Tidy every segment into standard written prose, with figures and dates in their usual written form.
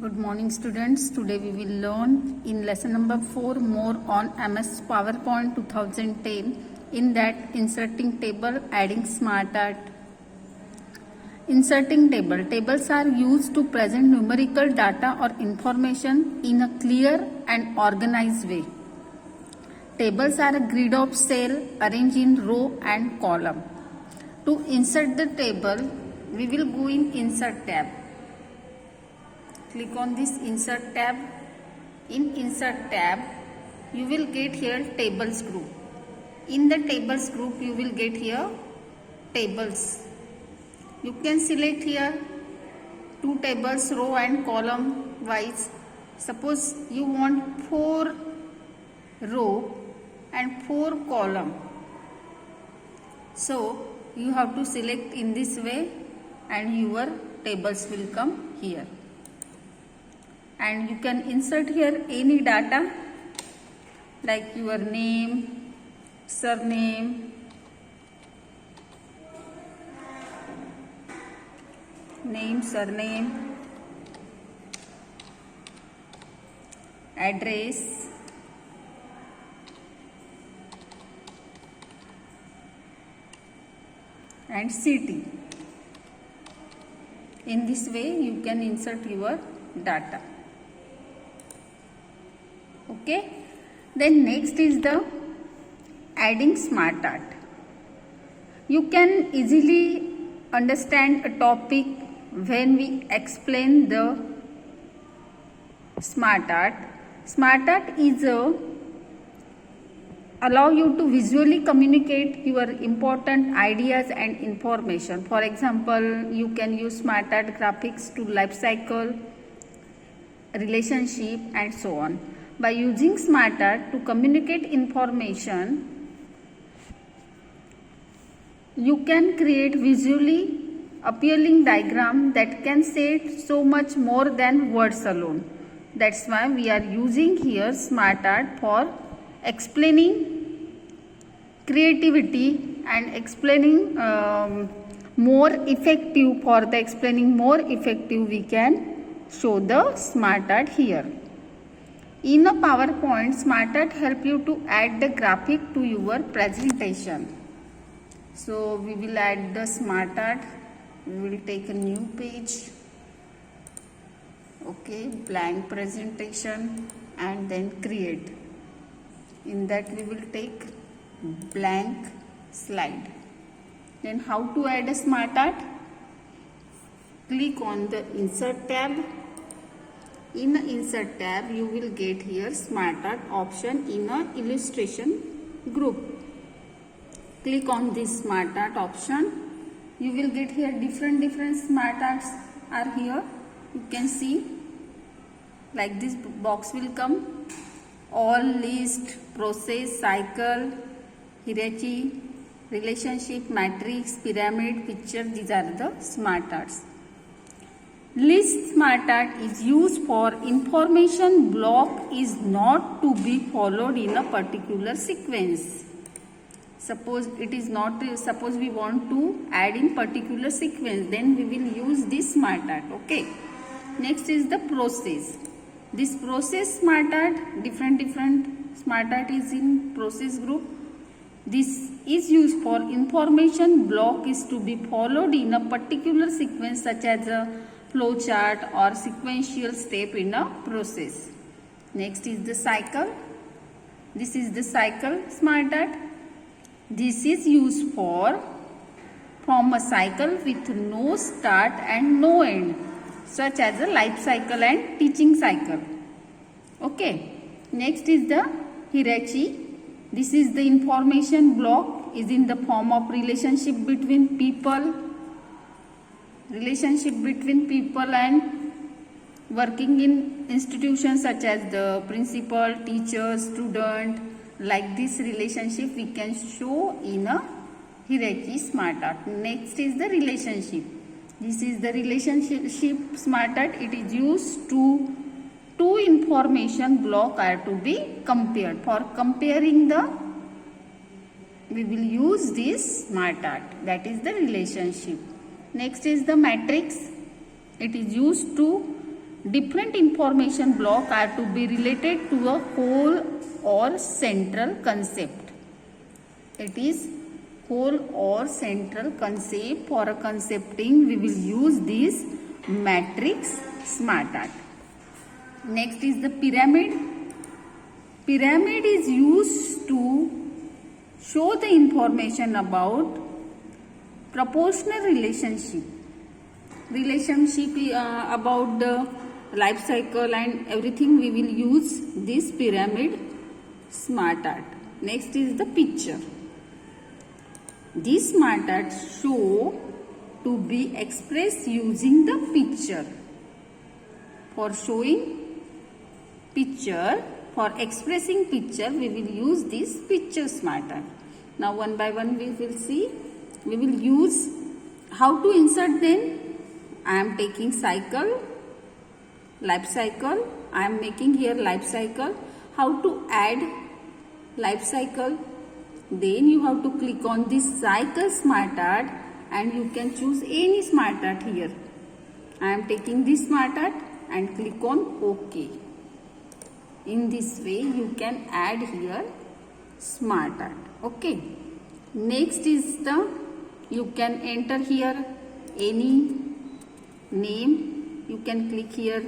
Good morning students. Today we will learn in lesson number 4 more on MS PowerPoint 2010. In that, inserting table, adding smart art. Inserting table. Tables are used to present numerical data or information in a clear and organized way. Tables are a grid of cells arranged in row and column. To insert the table, we will go in Insert tab. Click on this Insert tab. In Insert tab, you will get here Tables group. In the Tables group, you will get here Tables. You can select here 2 tables, row and column wise. Suppose you want 4 row and 4 column. So, you have to select in this way and your tables will come here. And you can insert here any data like your name, surname, surname, address, and city. In this way you can insert your data. Okay, then next is the adding smart art. You can easily understand a topic when we explain the smart art. Smart art is allow you to visually communicate your important ideas and information. For example, you can use smart art graphics to life cycle, relationship and so on. By using smart art to communicate information, you can create visually appealing diagram that can say so much more than words alone. That's why we are using here smart art for explaining creativity and explaining more effective. For the explaining more effective, we can show the smart art here. In a PowerPoint, smart art help you to add the graphic to your presentation. So we will add the smart art. We will take a new page. Okay, blank presentation and then create. In that we will take blank slide. Then how to add a smart art? Click on the Insert tab. In the Insert tab, you will get here Smart Art option in a illustration group. Click on this Smart Art option. You will get here different Smart Arts are here. You can see like this box will come. All, list, process, cycle, hierarchy, relationship, matrix, pyramid, picture. These are the Smart Arts. List smart art is used for information block is not to be followed in a particular sequence. Suppose it is not, suppose we want to add in particular sequence, then we will use this smart art. Okay. Next is the process. This process smart art, different smart art is in process group. This is used for information block is to be followed in a particular sequence such as a flow chart or sequential step in a process. Next is the cycle. This is the cycle smart art. This is used for from a cycle with no start and no end, such as a life cycle and teaching cycle. Okay. Next is the hierarchy. This is the information block is in the form of relationship between people and working in institutions such as the principal, teacher, student. Like this relationship we can show in a hierarchy smart art. Next is the relationship. This is the relationship smart art. It is used to two information block are to be compared. For comparing we will use this smart art, that is the relationship. Next is the matrix. It is used to different information block are to be related to a whole or central concept. It is whole or central concept. For a concepting, we will use this matrix SmartArt. Next is the pyramid. Pyramid is used to show the information about proportional relationship about the life cycle and everything. We will use this pyramid SmartArt. Next is the picture. This SmartArt show to be expressed using the picture. For showing picture, for expressing picture, we will use this picture SmartArt. Now one by one we will see. We will use how to insert them. I am taking cycle, life cycle. I am making here life cycle. How to add life cycle? Then you have to click on this cycle SmartArt and you can choose any SmartArt here. I am taking this SmartArt and click on OK. In this way you can add here SmartArt. Okay. Next is you can enter here any name. You can click here,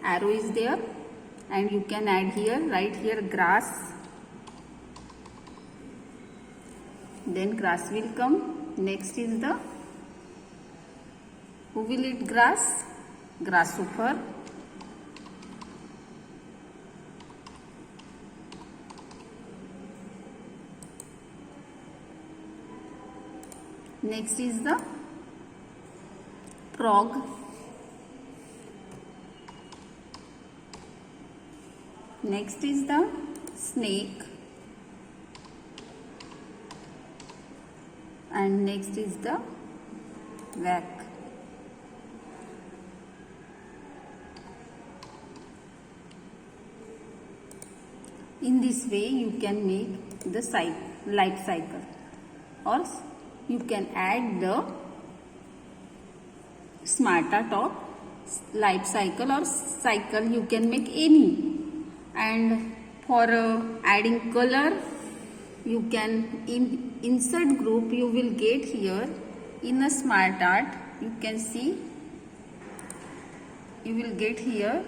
arrow is there, and you can add here, write here grass. Then grass will come. Next is who will eat grass? Grasshopper. Next is the frog. Next is the snake. And next is the rat. In this way you can make the life cycle, or you can add the SmartArt of life cycle or cycle. You can make any. And for adding color, you can insert group. You will get here in a SmartArt. You can see. You will get here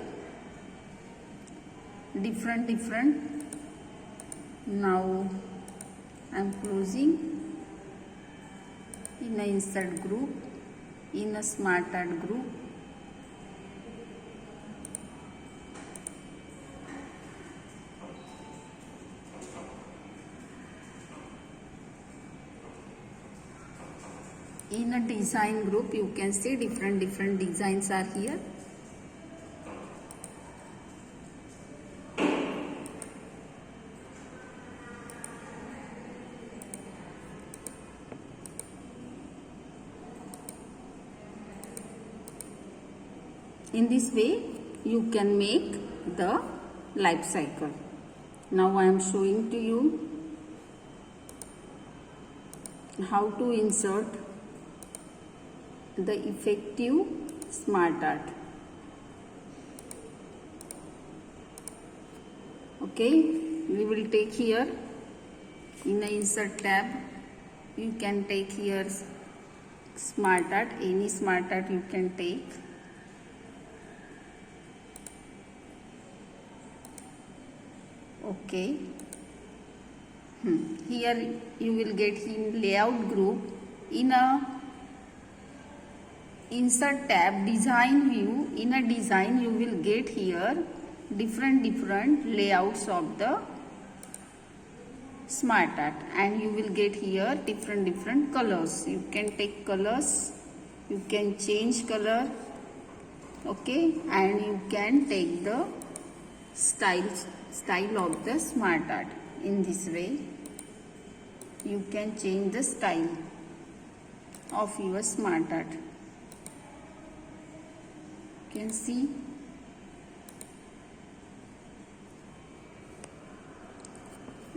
different. Now I am closing. In a insert group, in a SmartArt group. In a design group, you can see different designs are here. In this way, you can make the life cycle. Now I am showing to you how to insert the effective SmartArt. Okay, we will take here in the insert tab. You can take here SmartArt, any SmartArt you can take. Okay. Here you will get in layout group. In a insert tab, design view. In a design you will get here different layouts of the SmartArt, and you will get here different colors. You can take colors, you can change color. Okay, and you can take the style of the SmartArt. In this way you can change the style of your SmartArt. You can see.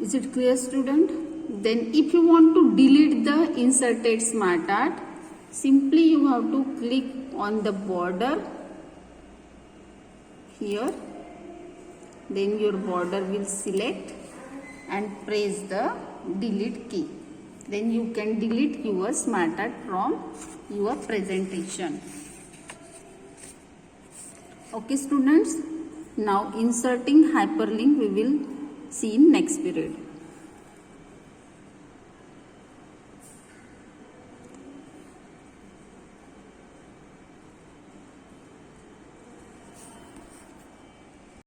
Is it clear, student? Then if you want to delete the inserted SmartArt, simply you have to click on the border here, then your border will select and press the delete key. Then you can delete your smart art from your presentation. Okay students, now inserting hyperlink we will see in next period.